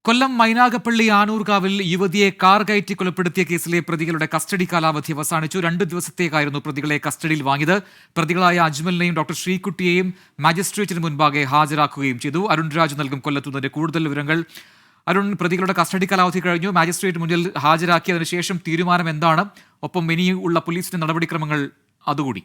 കൊല്ലം മൈനാഗപ്പള്ളി ആനൂർകാവിൽ യുവതിയെ കാർ കയറ്റി കൊലപ്പെടുത്തിയ കേസിലെ പ്രതികളുടെ കസ്റ്റഡി കാലാവധി അവസാനിച്ചു. 2 ദിവസത്തേക്കായിരുന്നു പ്രതികളെ കസ്റ്റഡിയിൽ വാങ്ങിയത്. പ്രതികളായ അജ്മലിനെയും ഡോക്ടർ ശ്രീകുട്ടിയെയും മജിസ്ട്രേറ്റിന് മുൻപാകെ ഹാജരാക്കുകയും ചെയ്തു. അരുൺ രാജ് നൽകും കൊല്ലത്തുനിന്ന് കൂടുതൽ വിവരങ്ങൾ. അരുൺ, പ്രതികളുടെ കസ്റ്റഡി കാലാവധി കഴിഞ്ഞു. മാജിസ്ട്രേറ്റ് മുന്നിൽ ഹാജരാക്കിയതിനു ശേഷം തീരുമാനം എന്താണ്? ഒപ്പം ഇനിയുള്ള പോലീസിന്റെ നടപടിക്രമങ്ങൾ അതുകൂടി.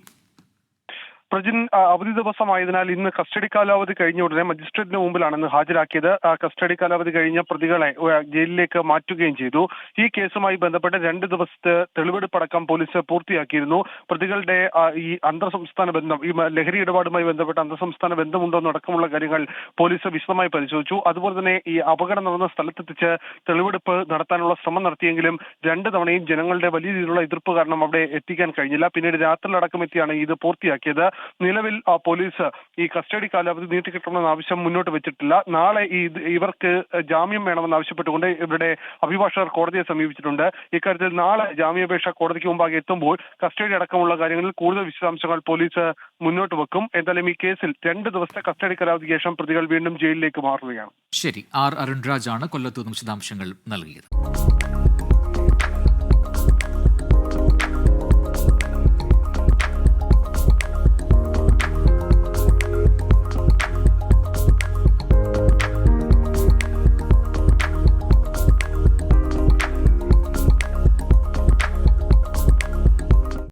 പ്രജിൻ, അവധി ദിവസമായതിനാൽ ഇന്ന് കസ്റ്റഡി കാലാവധി കഴിഞ്ഞ ഉടനെ മജിസ്ട്രേറ്റിന് മുമ്പിലാണ് ഇന്ന് ഹാജരാക്കിയത്. കസ്റ്റഡി കാലാവധി കഴിഞ്ഞ പ്രതികളെ ജയിലിലേക്ക് മാറ്റുകയും ചെയ്തു. ഈ കേസുമായി ബന്ധപ്പെട്ട് 2 ദിവസത്തെ തെളിവെടുപ്പടക്കം പോലീസ് പൂർത്തിയാക്കിയിരുന്നു. പ്രതികളുടെ ഈ അന്തർസംസ്ഥാന ബന്ധം, ഈ ലഹരി ഇടപാടുമായി ബന്ധപ്പെട്ട അന്തർസംസ്ഥാന ബന്ധമുണ്ടോ എന്നടക്കമുള്ള കാര്യങ്ങൾ പോലീസ് വിശദമായി പരിശോധിച്ചു. അതുപോലെ തന്നെ ഈ അപകടം നടന്ന സ്ഥലത്തെത്തിച്ച് തെളിവെടുപ്പ് നടത്താനുള്ള ശ്രമം നടത്തിയെങ്കിലും 2 തവണയും ജനങ്ങളുടെ വലിയ രീതിയിലുള്ള എതിർപ്പ് കാരണം അവിടെ എത്തിക്കാൻ കഴിഞ്ഞില്ല. പിന്നീട് രാത്രിയിലടക്കം എത്തിയാണ് ഇത് പൂർത്തിയാക്കിയത്. നിലവിൽ പോലീസ് ഈ കസ്റ്റഡി കാലാവധി നീട്ടിക്കിട്ടണമെന്ന ആവശ്യം മുന്നോട്ട് വെച്ചിട്ടില്ല. നാളെ ഇവർക്ക് ജാമ്യം വേണമെന്ന് ആവശ്യപ്പെട്ടുകൊണ്ട് ഇവരുടെ അഭിഭാഷകർ കോടതിയെ സമീപിച്ചിട്ടുണ്ട്. ഇക്കാര്യത്തിൽ നാളെ ജാമ്യാപേക്ഷ കോടതിക്ക് മുമ്പാകെ എത്തുമ്പോൾ കസ്റ്റഡി അടക്കമുള്ള കാര്യങ്ങളിൽ കൂടുതൽ വിശദാംശങ്ങൾ പോലീസ് മുന്നോട്ട് വെക്കും. എന്തായാലും ഈ കേസിൽ 2 ദിവസത്തെ കസ്റ്റഡി കാലാവധിക്ക് ശേഷം പ്രതികൾ വീണ്ടും ജയിലിലേക്ക് മാറുകയാണ്. ശരി, അരുൺ രാജാണ് കൊല്ലത്തു നിന്നും വിശദാംശങ്ങൾ നൽകിയത്.